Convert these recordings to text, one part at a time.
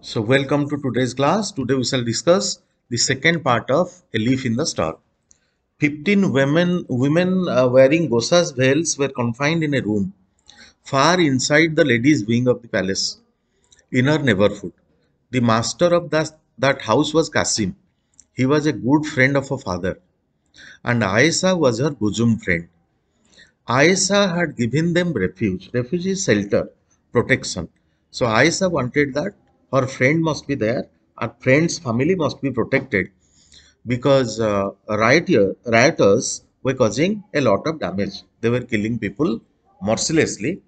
So welcome to today's class. Today we shall discuss the second part of A Leaf in the Star. 15 women wearing Gosa's veils were confined in a room far inside the ladies' wing of the palace, in her neighborhood. The master of that house was Kasim. He was a good friend of her father, and Aisa was her bosom friend. Aisa had given them refuge. Refuge is shelter, protection. So Aisa wanted that her friend must be there, her friend's family must be protected because rioters were causing a lot of damage. They were killing people mercilessly.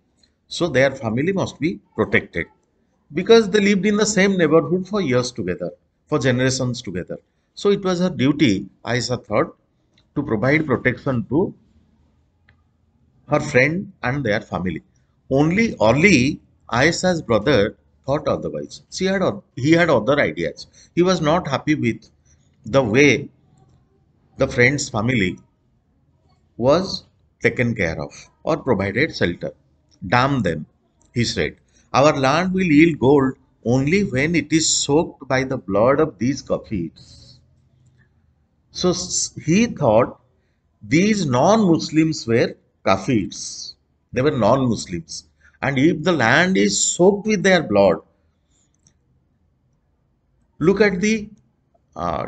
So their family must be protected because they lived in the same neighborhood for years together, for generations together. So it was her duty, Aisa thought, to provide protection to her friend and their family. Only Aisha's brother thought otherwise. He had other ideas. He was not happy with the way the friend's family was taken care of or provided shelter. Damn them, he said. Our land will yield gold only when it is soaked by the blood of these Kafirs. So he thought these non-Muslims were Kafirs. They were non-Muslims. And if the land is soaked with their blood, look at the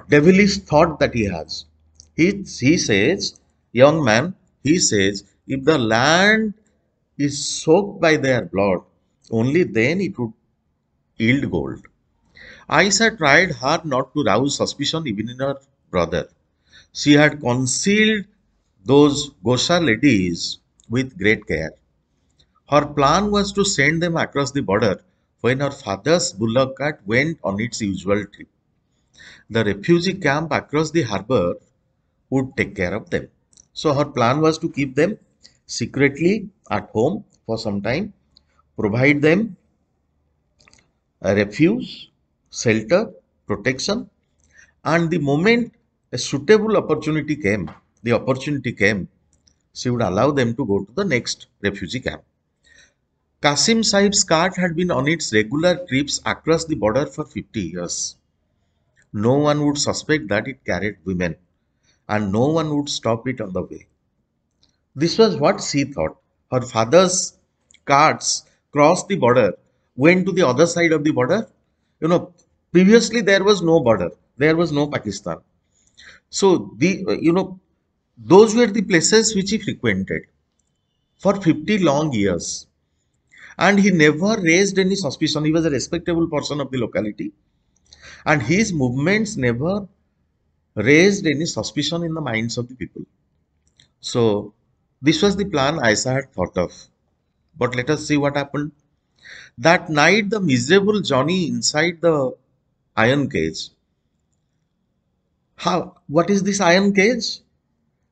devilish thought that he has. He says, young man, he says, if the land is soaked by their blood, only then it would yield gold. Aisha tried hard not to rouse suspicion even in her brother. She had concealed those Gosha ladies with great care. Her plan was to send them across the border when her father's bullock cart went on its usual trip. The refugee camp across the harbor would take care of them. So her plan was to keep them secretly at home for some time, provide them a refuge, shelter, protection, and the moment a suitable opportunity came, she would allow them to go to the next refugee camp. Qasim Sahib's cart had been on its regular trips across the border for 50 years. No one would suspect that it carried women, and no one would stop it on the way. This was what she thought. Her father's carts crossed the border, went to the other side of the border. You know, previously there was no border, there was no Pakistan. So those were the places which he frequented for 50 long years. And he never raised any suspicion. He was a respectable person of the locality, and his movements never raised any suspicion in the minds of the people. So this was the plan Aisa had thought of. But let us see what happened. That night, the miserable Johnny inside the iron cage. How? What is this iron cage?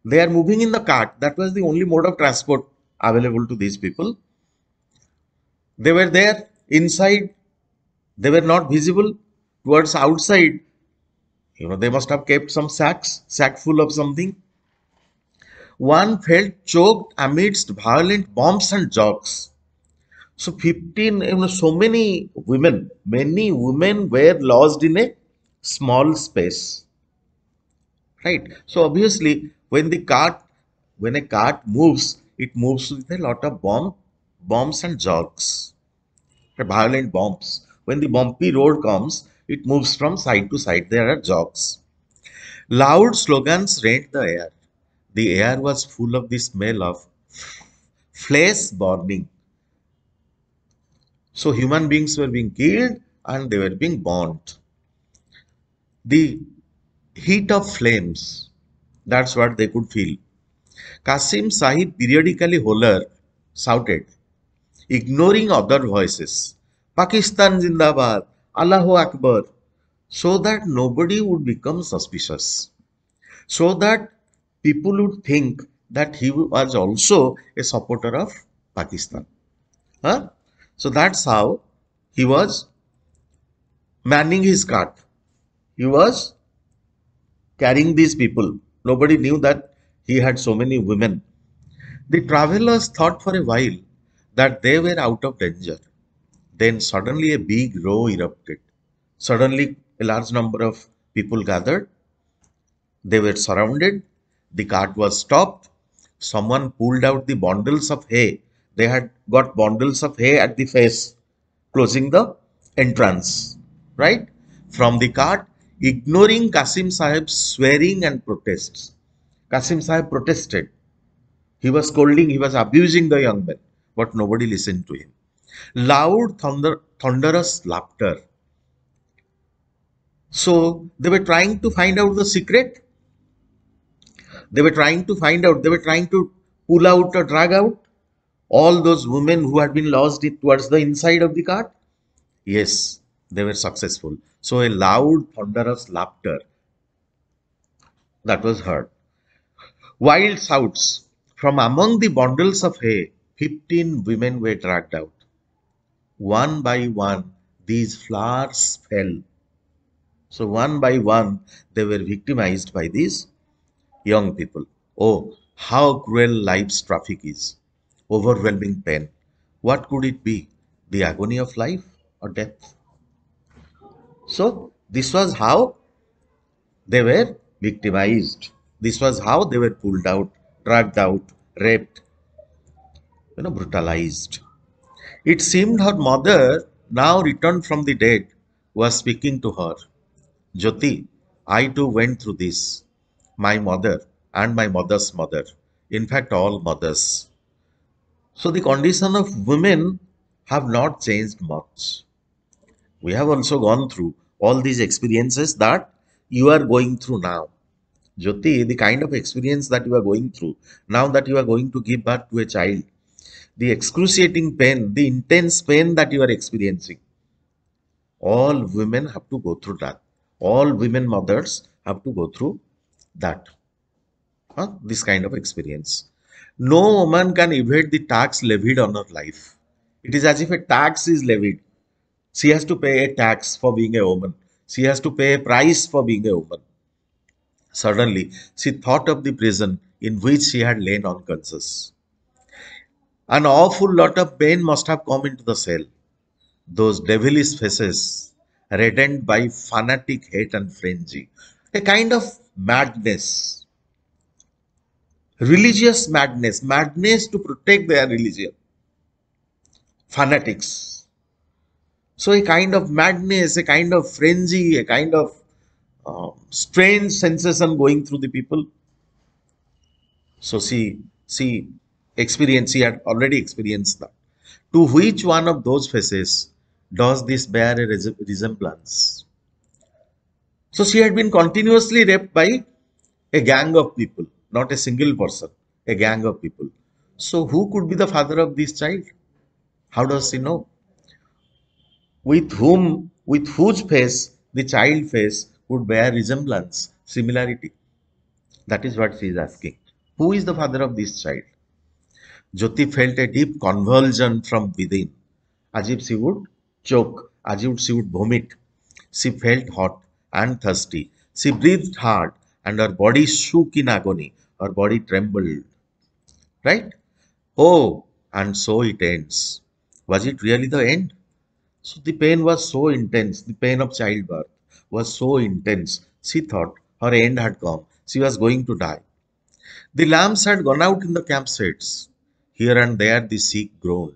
They are moving in the cart. That was the only mode of transport available to these people. They were there inside. They were not visible towards outside. They must have kept some sack full of something. One felt choked amidst violent bombs and jokes. So 15, many women were lost in a small space, right? So obviously, when a cart moves, it moves with a lot of bombs and jogs, violent bombs. When the bumpy road comes, it moves from side to side. There are jogs. Loud slogans rent the air. The air was full of the smell of flesh burning. So human beings were being killed and they were being burnt. The heat of flames, that's what they could feel. Qasim Sahib periodically shouted, ignoring other voices, Pakistan Zindabad, Allahu Akbar, so that nobody would become suspicious, so that people would think that he was also a supporter of Pakistan. Huh? So that's how he was manning his cart. He was carrying these people. Nobody knew that he had so many women. The travelers thought for a while that they were out of danger. Then suddenly a big row erupted. Suddenly, a large number of people gathered. They were surrounded. The cart was stopped. Someone pulled out the bundles of hay. They had got bundles of hay at the face, closing the entrance, right? From the cart, ignoring Kasim Sahib's swearing and protests. Kasim Sahib protested. He was scolding, he was abusing the young man, but nobody listened to him. Loud, thunderous laughter. So they were trying to find out the secret. They were trying to pull out or drag out all those women who had been lost towards the inside of the cart. Yes, they were successful. So a loud, thunderous laughter that was heard. Wild shouts from among the bundles of hay. 15 women were dragged out. One by one, these flowers fell. So one by one, they were victimized by these young people. Oh, how cruel life's traffic is. Overwhelming pain. What could it be? The agony of life or death? So this was how they were victimized. This was how they were pulled out, dragged out, raped, brutalized. It seemed her mother, now returned from the dead, was speaking to her. Jyoti, I too went through this. My mother and my mother's mother. In fact, all mothers. So the condition of women have not changed much. We have also gone through all these experiences that you are going through now. Jyoti, the kind of experience that you are going through, now that you are going to give birth to a child, the excruciating pain, the intense pain that you are experiencing, all women have to go through that. All women mothers have to go through that, this kind of experience. No woman can evade the tax levied on her life. It is as if a tax is levied. She has to pay a tax for being a woman. She has to pay a price for being a woman. Suddenly, she thought of the prison in which she had lain unconscious. An awful lot of pain must have come into the cell. Those devilish faces, reddened by fanatic hate and frenzy. A kind of madness, religious madness, madness to protect their religion. Fanatics. So a kind of madness, a kind of frenzy, a kind of strange sensation going through the people. So she had already experienced that. To which one of those faces does this bear a resemblance? So she had been continuously raped by a gang of people, not a single person, a gang of people. So who could be the father of this child? How does she know? With whose face the child face would bear resemblance, similarity? That is what she is asking. Who is the father of this child? Jyoti felt a deep convulsion from within, as if she would choke, as if she would vomit. She felt hot and thirsty. She breathed hard, and her body shook in agony. Her body trembled. Right? Oh, and so it ends. Was it really the end? So the pain was so intense. The pain of childbirth was so intense. She thought her end had come. She was going to die. The lamps had gone out in the campsites. Here and there the sick groaned.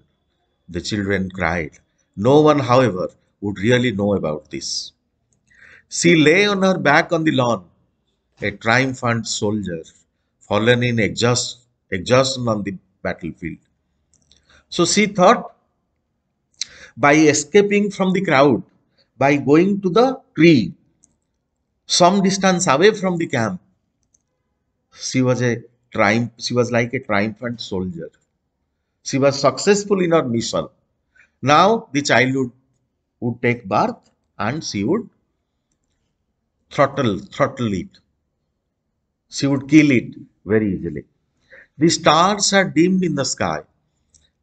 The children cried. No one, however, would really know about this. She lay on her back on the lawn, a triumphant soldier, fallen in exhaustion on the battlefield. So she thought, by escaping from the crowd, by going to the tree, some distance away from the camp, she was like a triumphant soldier. She was successful in her mission. Now the child would take birth and she would throttle it. She would kill it very easily. The stars are dimmed in the sky.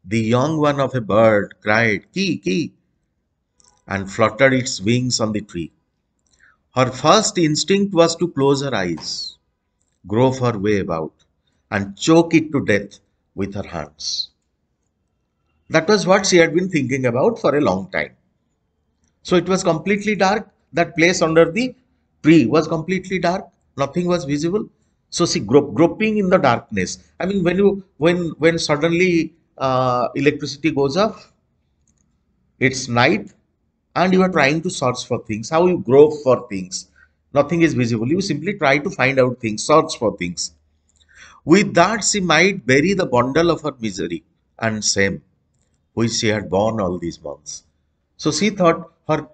The young one of a bird cried, "Ki, ki," and fluttered its wings on the tree. Her first instinct was to close her eyes, grope her way about, and choke it to death with her hands. That was what she had been thinking about for a long time. So it was completely dark. that place under the tree was completely dark. Nothing was visible. So she groping in the darkness. I mean, when suddenly electricity goes off, it's night, and you are trying to search for things. How you grope for things? Nothing is visible. You simply try to find out things, search for things. With that, she might bury the bundle of her misery and shame, which she had borne all these months. So she thought her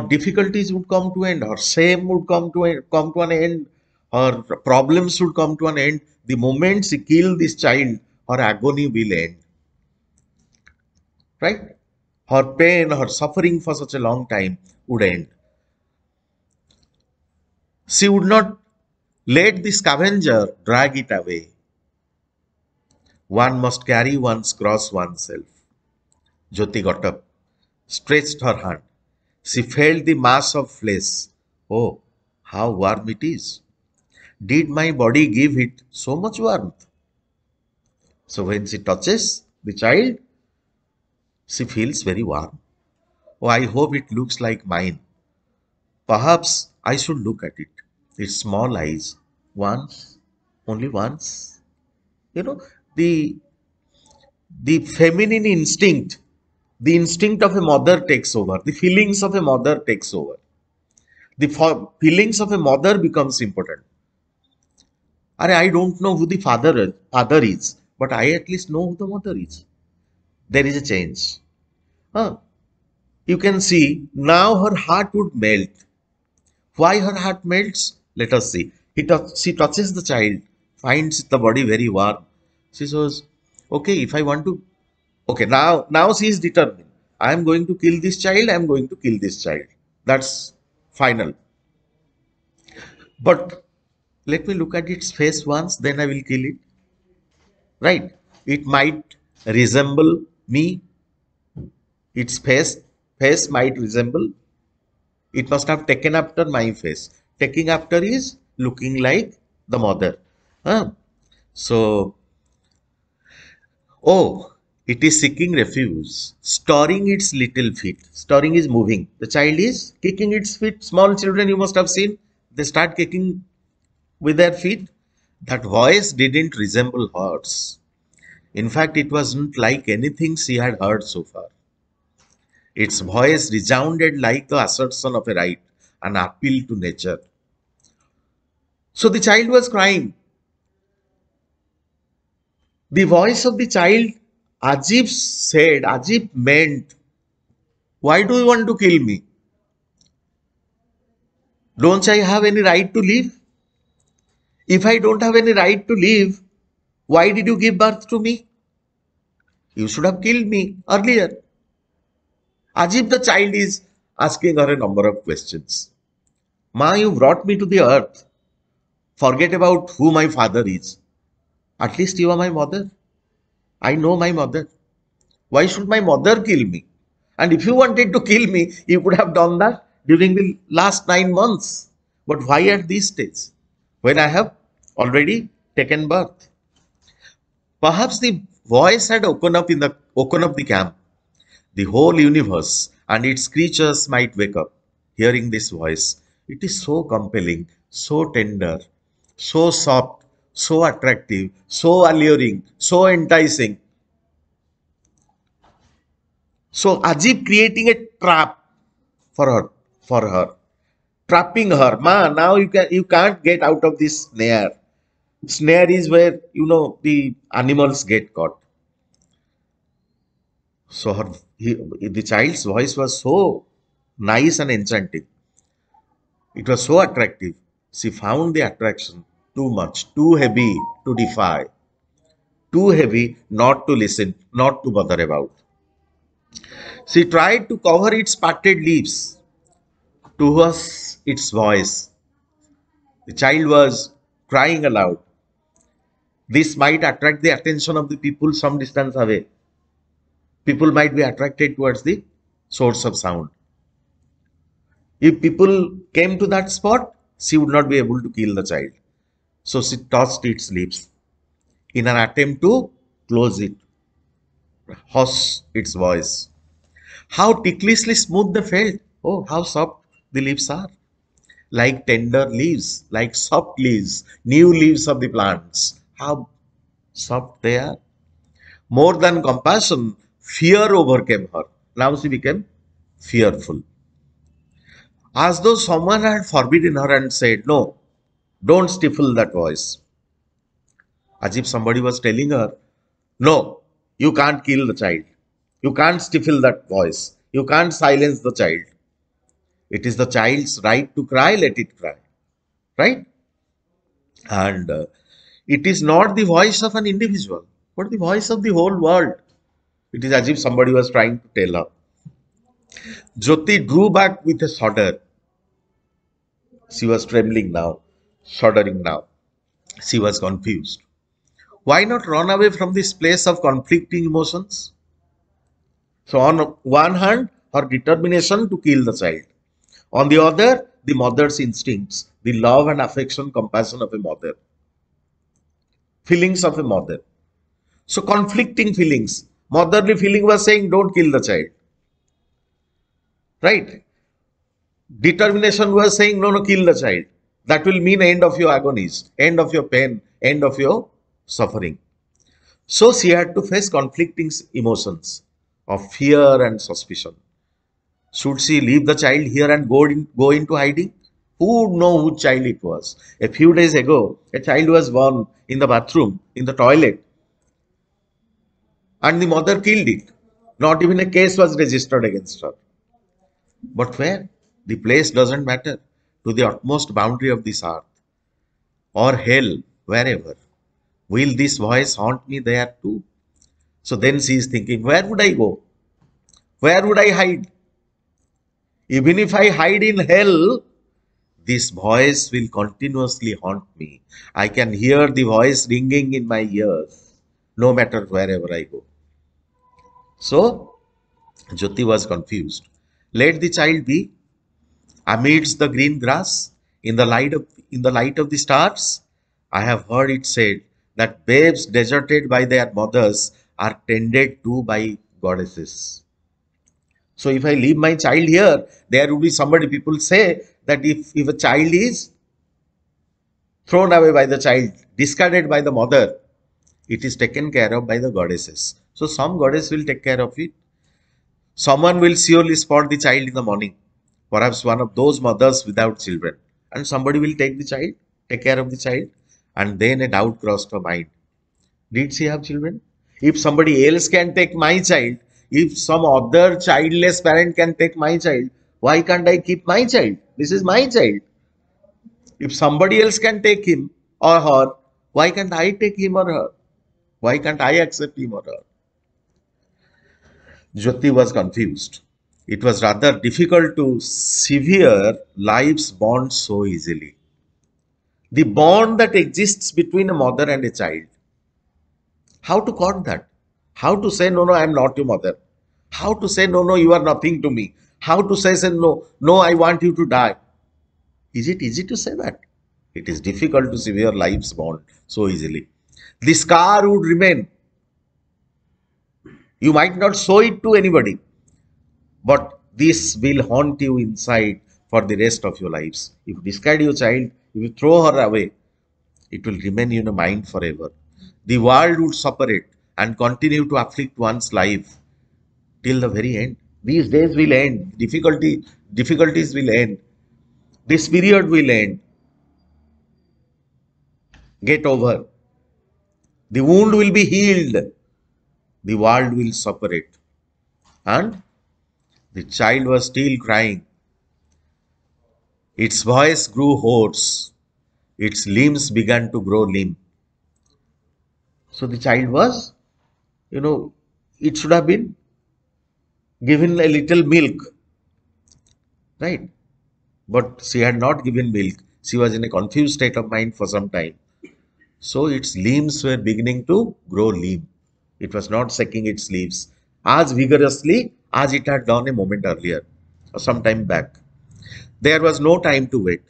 difficulties would come to an end, her shame would come to an end, her problems would come to an end. The moment she killed this child, her agony will end. Right? Her pain, her suffering for such a long time would end. She would not let the scavenger drag it away. One must carry one's cross oneself. Jyoti got up, stretched her hand. She felt the mass of flesh. Oh, how warm it is. Did my body give it so much warmth? So when she touches the child, she feels very warm. Oh, I hope it looks like mine. Perhaps I should look at it. Its small eyes. Once, only once. You know, the the feminine instinct, the instinct of a mother takes over. The feelings of a mother takes over. The feelings of a mother becomes important. I don't know who the father is, but I at least know who the mother is. There is a change. Huh. You can see now her heart would melt. Why her heart melts? Let us see. She touches the child, finds the body very warm. She says, okay, if I want to, okay, now she is determined. I am going to kill this child, I am going to kill this child. That's final. But let me look at its face once, then I will kill it. Right? It might resemble me. Its face might resemble. It must have taken after my face. Taking after is looking like the mother. Huh? So, oh, it is seeking refuge, storing its little feet. Storing is moving. The child is kicking its feet. Small children, you must have seen, they start kicking with their feet. That voice didn't resemble hers. In fact, it wasn't like anything she had heard so far. Its voice resounded like the assertion of a right, an appeal to nature. So the child was crying. The voice of the child, Ajib said, Ajib meant, why do you want to kill me? Don't I have any right to live? If I don't have any right to live, why did you give birth to me? You should have killed me earlier. Ajib, the child, is asking her a number of questions. Ma, you brought me to the earth. Forget about who my father is. At least you are my mother. I know my mother. Why should my mother kill me? And if you wanted to kill me, you could have done that during the last 9 months. But why at this stage? When I have already taken birth. Perhaps the voice had woken up the camp. The whole universe and its creatures might wake up, hearing this voice. It is so compelling, so tender, so soft, so attractive, so alluring, so enticing. So Ajib creating a trap for her, for her, trapping her. Ma, now you can't get out of this snare. Snare is where the animals get caught. So the child's voice was so nice and enchanting. It was so attractive. She found the attraction too much, too heavy to defy, too heavy not to listen, not to bother about. She tried to cover its parted lips, to hush its voice. The child was crying aloud. This might attract the attention of the people some distance away. People might be attracted towards the source of sound. If people came to that spot, she would not be able to kill the child. So she touched its lips in an attempt to close it, hush its voice. How ticklishly smooth they felt. Oh, how soft the leaves are. Like tender leaves, like soft leaves, new leaves of the plants. How soft they are. More than compassion, fear overcame her. Now she became fearful. As though someone had forbidden her and said, no, don't stifle that voice. As if somebody was telling her, no, you can't kill the child. You can't stifle that voice. You can't silence the child. It is the child's right to cry, let it cry. Right? And it is not the voice of an individual, but the voice of the whole world. It is as if somebody was trying to tell her. Jyoti drew back with a shudder. She was trembling now, shuddering now. She was confused. Why not run away from this place of conflicting emotions? So, on one hand, her determination to kill the child. On the other, the mother's instincts, the love and affection, compassion of a mother, feelings of a mother. So, conflicting feelings. Motherly feeling was saying, don't kill the child. Right? Determination was saying, no, no, kill the child. That will mean end of your agonies, end of your pain, end of your suffering. So she had to face conflicting emotions of fear and suspicion. Should she leave the child here and go into hiding? Who would know whose child it was? A few days ago, a child was born in the bathroom, in the toilet, and the mother killed it. Not even a case was registered against her. But where? The place doesn't matter. To the utmost boundary of this earth or hell, wherever. Will this voice haunt me there too? So then she is thinking, where would I go? Where would I hide? Even if I hide in hell, this voice will continuously haunt me. I can hear the voice ringing in my ears, no matter wherever I go. So, Jyoti was confused. Let the child be amidst the green grass, in the light of the stars. I have heard it said that babes deserted by their mothers are tended to by goddesses. So if I leave my child here, there will be somebody, people say that if a child is thrown away by the child, discarded by the mother, it is taken care of by the goddesses. So some goddess will take care of it. Someone will surely spot the child in the morning, perhaps one of those mothers without children, and somebody will take the child, take care of the child, and then a doubt crossed her mind. Did she have children? If somebody else can take my child, if some other childless parent can take my child, why can't I keep my child? This is my child. If somebody else can take him or her, why can't I take him or her? Why can't I accept him or her? Jyoti was confused. It was rather difficult to sever life's bond so easily. The bond that exists between a mother and a child. How to cut that? How to say, no, no, I am not your mother? How to say, no, no, you are nothing to me? How to say, no, no, I want you to die? Is it easy to say that? It is difficult to sever life's bond so easily. The scar would remain. You might not show it to anybody, but this will haunt you inside for the rest of your lives. If you discard your child, if you throw her away, it will remain in your mind forever. The world would separate and continue to afflict one's life till the very end. These days will end. Difficulties will end. This period will end. Get over. The wound will be healed. The world will separate. And the child was still crying. Its voice grew hoarse. Its limbs began to grow limp. So the child was, it should have been given a little milk, right? But she had not given milk. She was in a confused state of mind for some time. So its limbs were beginning to grow limp. It was not shaking its leaves as vigorously as it had done a moment earlier or some time back. There was no time to wait.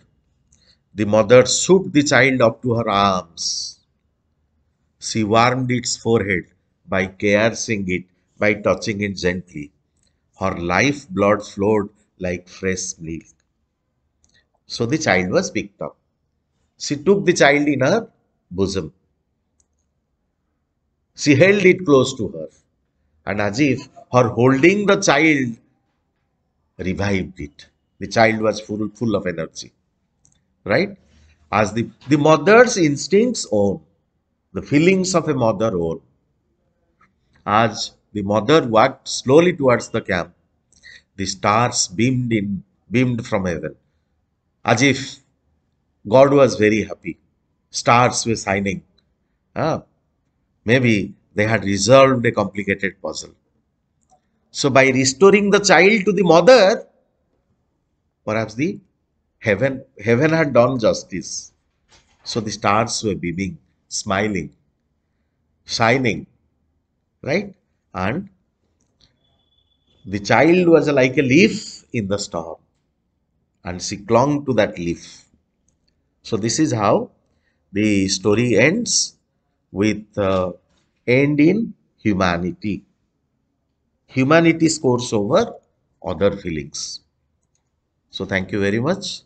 The mother shook the child up to her arms. She warmed its forehead by caressing it, by touching it gently. Her life blood flowed like fresh milk. So the child was picked up. She took the child in her bosom. She held it close to her, and as if her holding the child revived it. The child was full of energy, right? As the mother's instincts own, the feelings of a mother own. As the mother walked slowly towards the camp, the stars beamed from heaven, as if God was very happy. Stars were shining. Ah, maybe they had resolved a complicated puzzle. So by restoring the child to the mother, perhaps the heaven had done justice. So the stars were beaming, smiling, shining, right? And the child was like a leaf in the storm, and she clung to that leaf. So this is how the story ends with end in humanity. Humanity scores over other feelings. So thank you very much.